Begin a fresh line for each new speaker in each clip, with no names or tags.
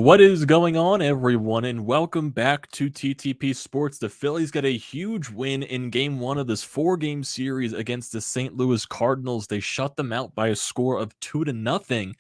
What is going on, everyone, and welcome back to TTP Sports. The Phillies got a huge win in Game 1 of this 4-game series against the St. Louis Cardinals. They shut them out by a score of 2-0.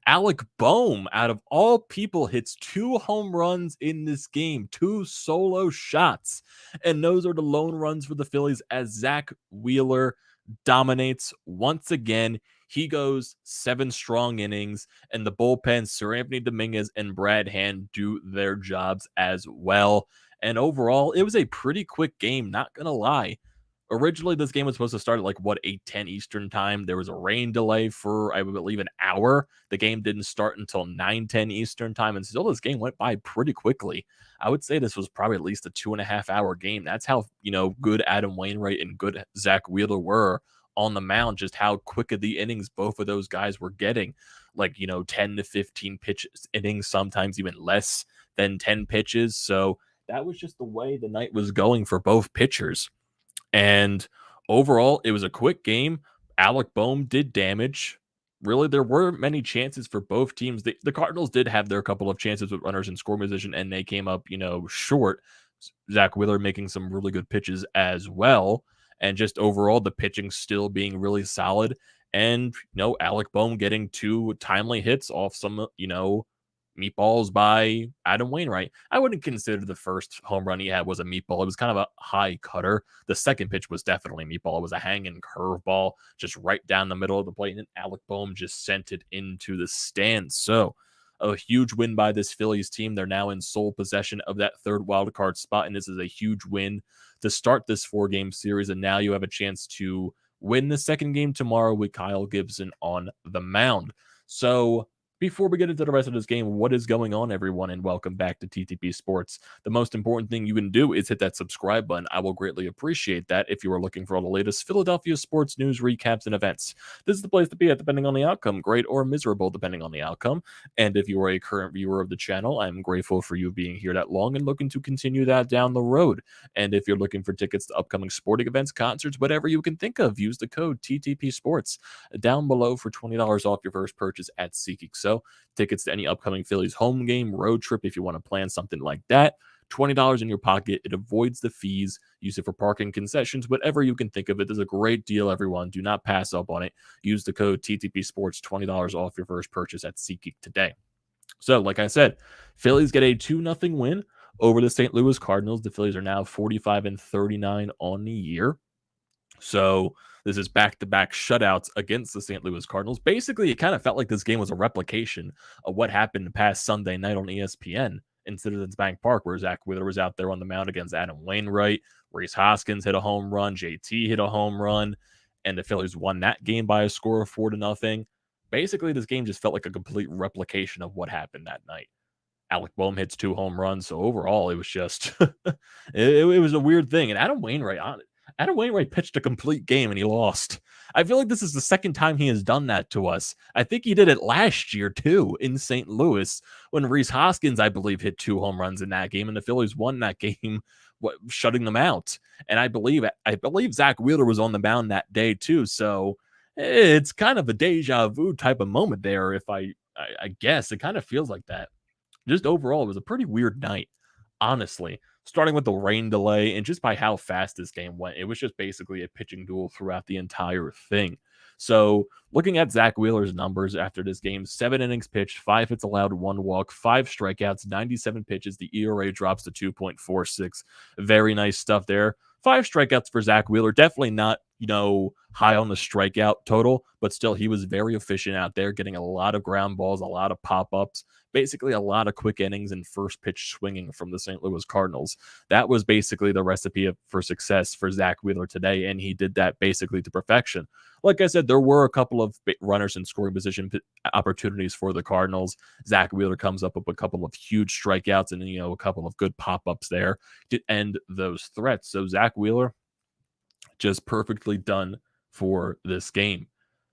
Alec Bohm, out of all people, hits 2 home runs in this game, 2 solo shots, and those are the lone runs for the Phillies as Zack Wheeler dominates once again. He goes 7 strong innings, and the bullpen, Sir Anthony Dominguez and Brad Hand, do their jobs as well. And overall, it was a pretty quick game, not going to lie. Originally, this game was supposed to start at 8:10 Eastern time. There was a rain delay for, I believe, an hour. The game didn't start until 9:10 Eastern time, and still this game went by pretty quickly. I would say this was probably at least a 2.5 hour game. That's how, good Adam Wainwright and good Zack Wheeler were on the mound, just how quick of the innings both of those guys were getting, 10 to 15 pitches innings, sometimes even less than 10 pitches. So that was just the way the night was going for both pitchers. And overall, it was a quick game. Alec Bohm did damage. Really, there were many chances for both teams. The Cardinals did have their couple of chances with runners in scoring position, and they came up, short. Zack Wheeler making some really good pitches as well. And just overall, the pitching still being really solid. And, Alec Bohm getting 2 timely hits off some, meatballs by Adam Wainwright. I wouldn't consider the first home run he had was a meatball. It was kind of a high cutter. The second pitch was definitely a meatball. It was a hanging curveball just right down the middle of the plate, and Alec Bohm just sent it into the stands. So a huge win by this Phillies team. They're now in sole possession of that third wild card spot, and this is a huge win to start this 4-game series. And now you have a chance to win the second game tomorrow with Kyle Gibson on the mound. So before we get into the rest of this game, what is going on, everyone, and welcome back to TTP Sports. The most important thing you can do is hit that subscribe button. I will greatly appreciate that if you are looking for all the latest Philadelphia sports news, recaps, and events. This is the place to be at, depending on the outcome, great or miserable, depending on the outcome. And if you are a current viewer of the channel, I'm grateful for you being here that long and looking to continue that down the road. And if you're looking for tickets to upcoming sporting events, concerts, whatever you can think of, use the code TTP Sports down below for $20 off your first purchase at SeatGeek. So tickets to any upcoming Phillies home game, road trip, if you want to plan something like that, $20 in your pocket. It avoids the fees. Use it for parking, concessions, whatever you can think of. It is a great deal, everyone. Do not pass up on it. Use the code TTP Sports, $20 off your first purchase at SeatGeek today. So, like I said, Phillies get a 2-0 win over the St. Louis Cardinals. The Phillies are now 45-39 on the year. So this is back-to-back shutouts against the St. Louis Cardinals. Basically, it kind of felt like this game was a replication of what happened past Sunday night on ESPN in Citizens Bank Park, where Zack Wheeler was out there on the mound against Adam Wainwright. Rhys Hoskins hit a home run. JT hit a home run. And the Phillies won that game by a score of 4-0. Basically, this game just felt like a complete replication of what happened that night. Alec Bohm hits 2 home runs. So overall, it was just it was a weird thing. And Adam Wainwright pitched a complete game and he lost. I feel like this is the second time he has done that to us. I think he did it last year too in St. Louis when Rhys Hoskins, I believe, hit 2 home runs in that game, and the Phillies won that game, shutting them out. And I believe Zack Wheeler was on the mound that day too. So it's kind of a deja vu type of moment there. If I guess it kind of feels like that. Just overall, it was a pretty weird night, honestly. Starting with the rain delay and just by how fast this game went, it was just basically a pitching duel throughout the entire thing. So looking at Zack Wheeler's numbers after this game, 7 innings pitched, 5 hits allowed, 1 walk, 5 strikeouts, 97 pitches. The ERA drops to 2.46. Very nice stuff there. 5 strikeouts for Zack Wheeler. Definitely not, high on the strikeout total, but still he was very efficient out there, getting a lot of ground balls, a lot of pop-ups, basically a lot of quick innings and first pitch swinging from the St. Louis Cardinals. That was basically the recipe for success for Zack Wheeler today, and he did that basically to perfection. Like I said, there were a couple of runners in scoring position opportunities for the Cardinals. Zack Wheeler comes up with a couple of huge strikeouts and, a couple of good pop-ups there to end those threats. So Zack Wheeler, just perfectly done for this game.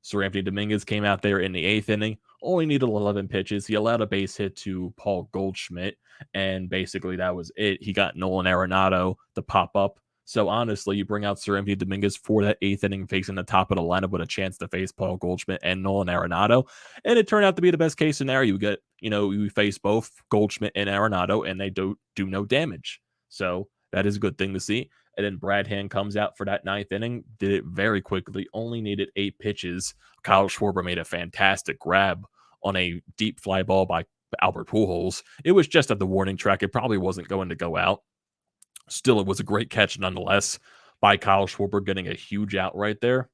Sir Anthony Dominguez came out there in the 8th inning, only needed 11 pitches. He allowed a base hit to Paul Goldschmidt, and basically that was it. He got Nolan Arenado to pop up So honestly, you bring out Serenity Dominguez for that 8th inning facing the top of the lineup with a chance to face Paul Goldschmidt and Nolan Arenado. And it turned out to be the best case scenario. You get, you face both Goldschmidt and Arenado and they do no damage. So that is a good thing to see. And then Brad Hand comes out for that 9th inning, did it very quickly, only needed 8 pitches. Kyle Schwarber made a fantastic grab on a deep fly ball by Albert Pujols. It was just at the warning track. It probably wasn't going to go out. Still, it was a great catch nonetheless by Kyle Schwarber, getting a huge out right there.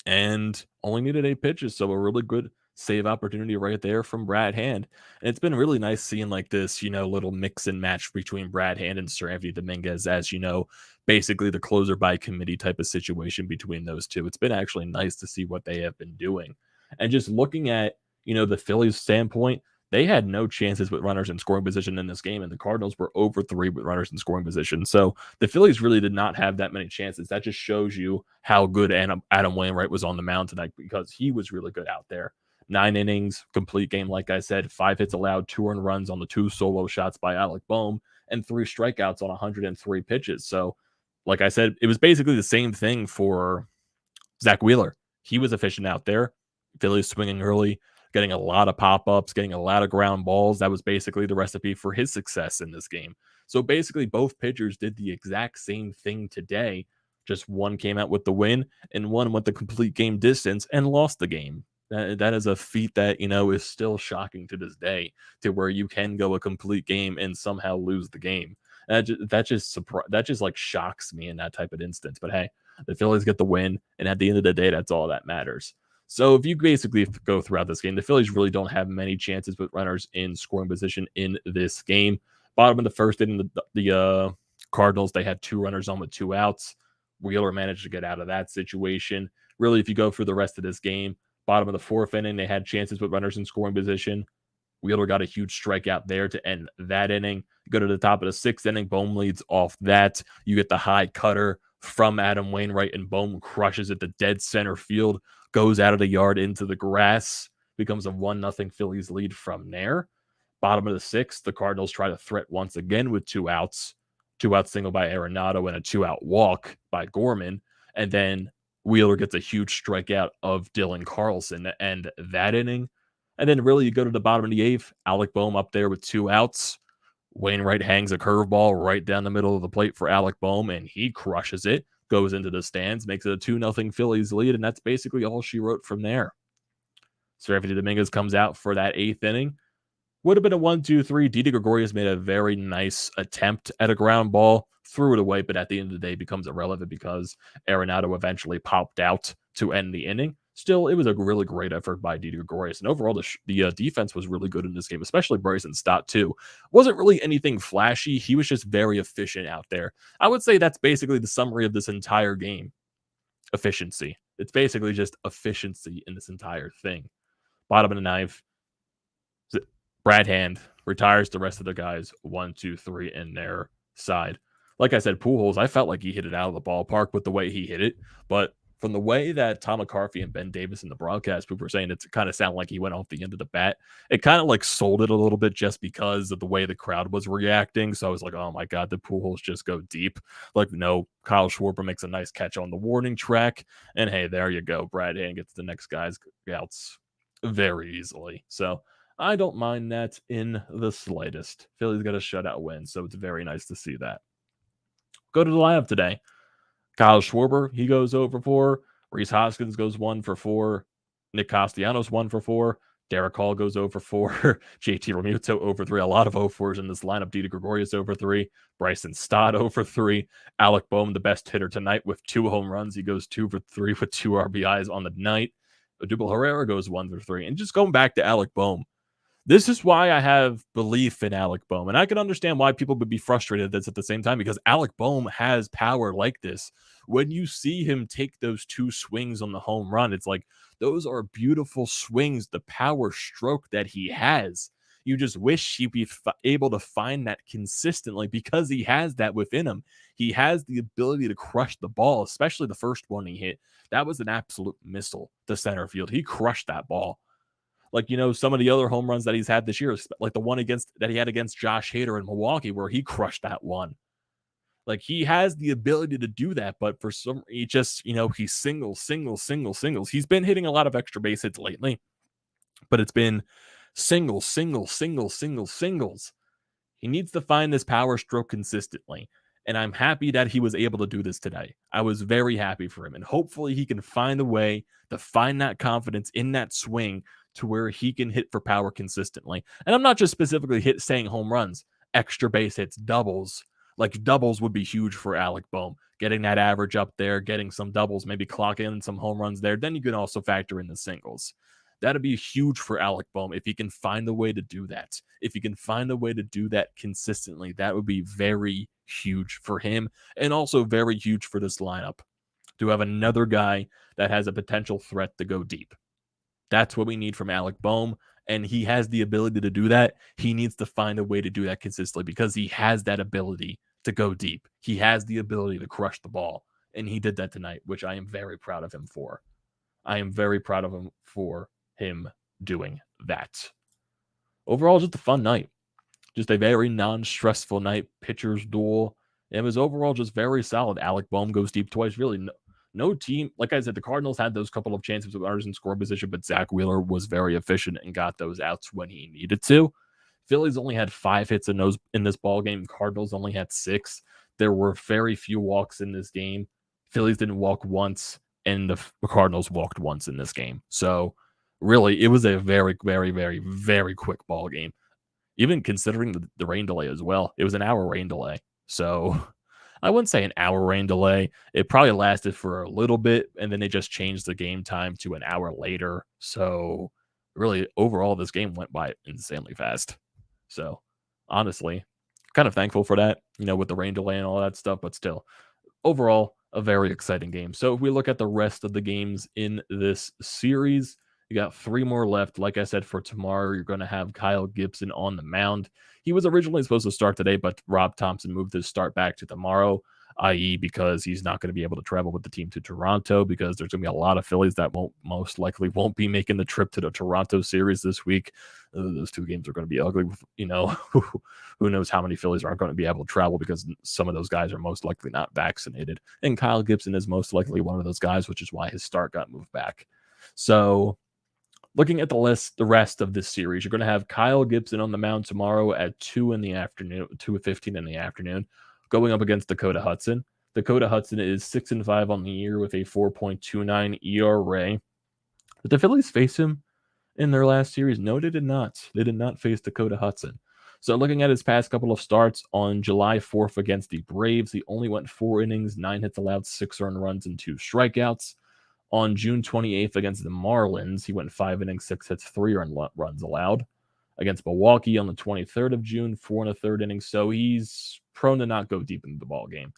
And only needed 8 pitches, so a really good save opportunity right there from Brad Hand. And it's been really nice seeing like this, little mix and match between Brad Hand and Serenity Dominguez as, basically the closer by committee type of situation between those two. It's been actually nice to see what they have been doing. And just looking at, the Phillies standpoint, they had no chances with runners in scoring position in this game, and the Cardinals were over 3 with runners in scoring position. So the Phillies really did not have that many chances. That just shows you how good Adam Wainwright was on the mound tonight, because he was really good out there. 9 innings, complete game, like I said, 5 hits allowed, 2 earned runs on the 2 solo shots by Alec Bohm, and 3 strikeouts on 103 pitches. So, like I said, it was basically the same thing for Zack Wheeler. He was efficient out there. Phillies swinging early, getting a lot of pop-ups, getting a lot of ground balls. That was basically the recipe for his success in this game. So basically, both pitchers did the exact same thing today. Just one came out with the win, and one went the complete game distance and lost the game. That is a feat that, is still shocking to this day, to where you can go a complete game and somehow lose the game. That just like shocks me in that type of instance. But hey, the Phillies get the win, and at the end of the day, that's all that matters. So if you basically go throughout this game, the Phillies really don't have many chances with runners in scoring position in this game. Bottom of the first inning, the Cardinals, they had 2 runners on with 2 outs. Wheeler managed to get out of that situation. Really, if you go through the rest of this game, bottom of the 4th inning, they had chances with runners in scoring position. Wheeler got a huge strikeout there to end that inning. You go to the top of the 6th inning, Bohm leads off that. You get the high cutter from Adam Wainwright, and Bohm crushes it to dead center field, goes out of the yard into the grass, becomes a 1-0 Phillies lead from there. Bottom of the 6th, the Cardinals try to threat once again with 2 outs. 2-out single by Arenado and a 2-out walk by Gorman. And then Wheeler gets a huge strikeout of Dylan Carlson to end that inning. And then really you go to the bottom of the 8th, Alec Bohm up there with 2 outs. Wainwright hangs a curveball right down the middle of the plate for Alec Bohm, and he crushes it, goes into the stands, makes it a 2-0 Phillies lead, and that's basically all she wrote from there. Serenity Dominguez comes out for that 8th inning. Would have been a 1-2-3. Didi Gregorius made a very nice attempt at a ground ball, threw it away, but at the end of the day becomes irrelevant because Arenado eventually popped out to end the inning. Still, it was a really great effort by Didi Gregorius, and overall the defense was really good in this game, especially Bryce and Stott too. Wasn't really anything flashy. He was just very efficient out there. I would say that's basically the summary of this entire game. Efficiency. It's basically just efficiency in this entire thing. Bottom of the 9th, Brad Hand retires the rest of the guys 1, 2, 3 in their side. Like I said, Pujols, I felt like he hit it out of the ballpark with the way he hit it, but from the way that Tom McCarthy and Ben Davis in the broadcast people were saying, it kind of sounded like he went off the end of the bat. It kind of like sold it a little bit just because of the way the crowd was reacting. So I was like, oh my God, did Pujols just go deep? Like, no, Kyle Schwarber makes a nice catch on the warning track. And hey, there you go. Brad Hand gets the next guy's outs very easily. So I don't mind that in the slightest. Phillies got a shutout win, so it's very nice to see that. Go to the lineup today. Kyle Schwarber, he goes 0 for 4. Rhys Hoskins goes 1 for 4. Nick Castellanos 1 for 4. Derek Hall goes 0 for 4. JT Realmuto 0 for 3. A lot of 0 4s in this lineup. Didi Gregorius 0 for 3. Bryson Stott 0 for 3. Alec Bohm, the best hitter tonight with 2 home runs. He goes 2 for 3 with 2 RBIs on the night. Odubel Herrera goes 1 for 3. And just going back to Alec Bohm, this is why I have belief in Alec Bohm. And I can understand why people would be frustrated at this at the same time, because Alec Bohm has power like this. When you see him take those 2 swings on the home run, it's like, those are beautiful swings, the power stroke that he has. You just wish he'd be able to find that consistently, because he has that within him. He has the ability to crush the ball, especially the first one he hit. That was an absolute missile to center field. He crushed that ball. Like, some of the other home runs that he's had this year, like the one that he had against Josh Hader in Milwaukee, where he crushed that one. Like, he has the ability to do that, but for some, he just, he's singles. He's been hitting a lot of extra base hits lately, but it's been singles. He needs to find this power stroke consistently. And I'm happy that he was able to do this today. I was very happy for him. And hopefully he can find a way to find that confidence in that swing to where he can hit for power consistently. And I'm not just specifically saying home runs, extra base hits, doubles. Like, doubles would be huge for Alec Bohm. Getting that average up there, getting some doubles, maybe clocking in some home runs there. Then you can also factor in the singles. That'd be huge for Alec Bohm if he can find a way to do that. If he can find a way to do that consistently, that would be very huge for him and also very huge for this lineup to have another guy that has a potential threat to go deep. That's what we need from Alec Bohm, and he has the ability to do that. He needs to find a way to do that consistently because he has that ability to go deep. He has the ability to crush the ball, and he did that tonight, which I am very proud of him for. I am very proud of him for him doing that. Overall, just a fun night. Just a very non-stressful night. Pitchers duel. It was overall just very solid. Alec Bohm goes deep twice. Really, no team. Like I said, the Cardinals had those couple of chances with runners in score position, but Zack Wheeler was very efficient and got those outs when he needed to. Phillies only had 5 hits in this ball game. Cardinals only had 6. There were very few walks in this game. Phillies didn't walk once, and the Cardinals walked once in this game. So really, it was a very, very, very, very quick ball game. Even considering the rain delay as well. It was an hour rain delay. So I wouldn't say an hour rain delay. It probably lasted for a little bit, and then they just changed the game time to an hour later. So really, overall, this game went by insanely fast. So honestly, kind of thankful for that, with the rain delay and all that stuff, but still, overall, a very exciting game. So if we look at the rest of the games in this series, you got 3 more left. Like I said, for tomorrow, you're going to have Kyle Gibson on the mound. He was originally supposed to start today, but Rob Thompson moved his start back to tomorrow, i.e. because he's not going to be able to travel with the team to Toronto because there's going to be a lot of Phillies that most likely won't be making the trip to the Toronto series this week. Those 2 games are going to be ugly. Who knows how many Phillies aren't going to be able to travel because some of those guys are most likely not vaccinated. And Kyle Gibson is most likely one of those guys, which is why his start got moved back. So looking at the rest of this series, you're going to have Kyle Gibson on the mound tomorrow at 2 in the afternoon, 2:15 in the afternoon, going up against Dakota Hudson. Dakota Hudson is 6-5 on the year with a 4.29 ERA. Did the Phillies face him in their last series? No, they did not. They did not face Dakota Hudson. So looking at his past couple of starts, on July 4th against the Braves, he only went 4 innings, 9 hits allowed, 6 earned runs, and 2 strikeouts. On June 28th against the Marlins, he went 5 innings, 6 hits, 3 runs allowed. Against Milwaukee on the 23rd of June, 4 1/3 innings. So he's prone to not go deep into the ball game.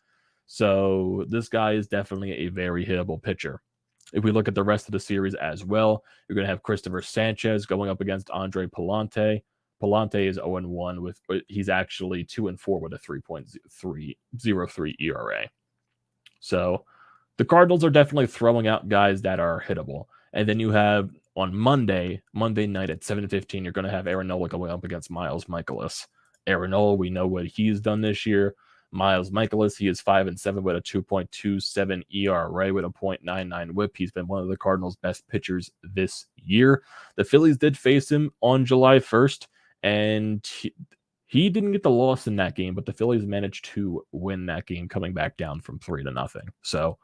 So this guy is definitely a very hittable pitcher. If we look at the rest of the series as well, you're going to have Christopher Sanchez going up against Andre Pallante. Pallante is 0-1 he's actually 2-4 with a 3.03 ERA. So the Cardinals are definitely throwing out guys that are hittable. And then you have on Monday night at 7:15, you're going to have Nola going up against Miles Mikolas. Nola, we know what he's done this year. Miles Mikolas, he is 5-7 with a 2.27 ERA with a 0.99 whip. He's been one of the Cardinals' best pitchers this year. The Phillies did face him on July 1st, and he didn't get the loss in that game, but the Phillies managed to win that game, coming back down from 3-0. So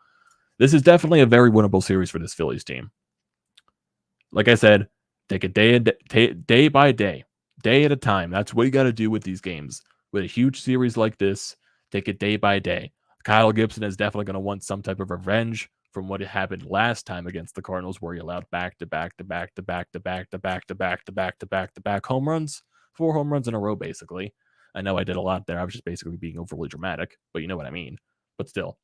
this is definitely a very winnable series for this Phillies team. Like I said, take it day by day, day at a time. That's what you got to do with these games. With a huge series like this, take it day by day. Kyle Gibson is definitely going to want some type of revenge from what happened last time against the Cardinals, where he allowed back-to-back home runs, 4 home runs in a row, basically. I know I did a lot there. I was just basically being overly dramatic, but you know what I mean. But still,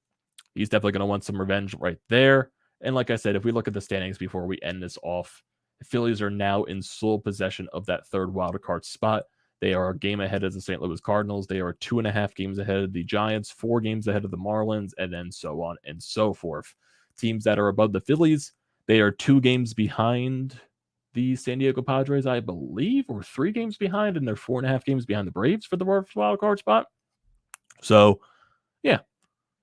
he's definitely going to want some revenge right there. And like I said, if we look at the standings before we end this off, the Phillies are now in sole possession of that 3rd wildcard spot. They are a game ahead of the St. Louis Cardinals. They are 2.5 games ahead of the Giants, 4 games ahead of the Marlins, and then so on and so forth. Teams that are above the Phillies, they are 2 games behind the San Diego Padres, I believe, or 3 games behind, and they're 4.5 games behind the Braves for the wild card spot. So Yeah,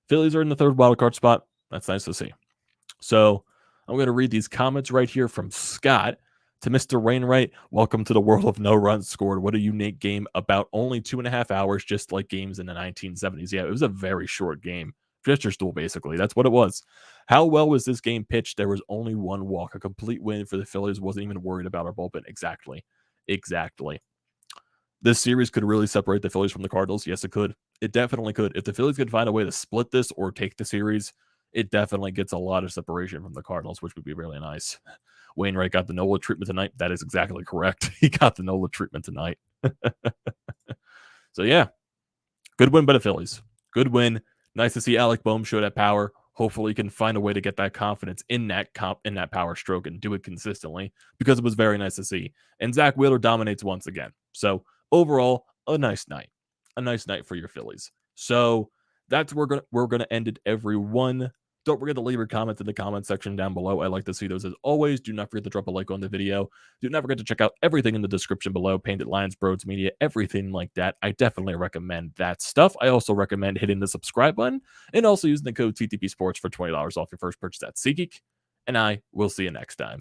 Phillies are in the third wildcard spot. That's nice to see. So I'm going to read these comments right here from Scott. To Mr. Wainwright, welcome to the world of no runs scored. What a unique game about only 2.5 hours, just like games in the 1970s. Yeah, it was a very short game. Pitcher's duel, basically. That's what it was. How well was this game pitched? There was only one walk. A complete win for the Phillies. Wasn't even worried about our bullpen. Exactly. Exactly. This series could really separate the Phillies from the Cardinals. Yes, it could. It definitely could. If the Phillies could find a way to split this or take the series, it definitely gets a lot of separation from the Cardinals, which would be really nice. Wainwright got the Nola treatment tonight. That is exactly correct. He got the Nola treatment tonight. So yeah, good win by the Phillies. Good win. Nice to see Alec Bohm show that power. Hopefully, he can find a way to get that confidence in that power stroke and do it consistently, because it was very nice to see. And Zack Wheeler dominates once again. So overall, a nice night. A nice night for your Phillies. So that's where we're gonna end it, everyone. Don't forget to leave your comments in the comment section down below. I like to see those as always. Do not forget to drop a like on the video. Do not forget to check out everything in the description below. Painted Lines, BrodesMedia, everything like that. I definitely recommend that stuff. I also recommend hitting the subscribe button and also using the code TTPSports for $20 off your first purchase at SeatGeek. And I will see you next time.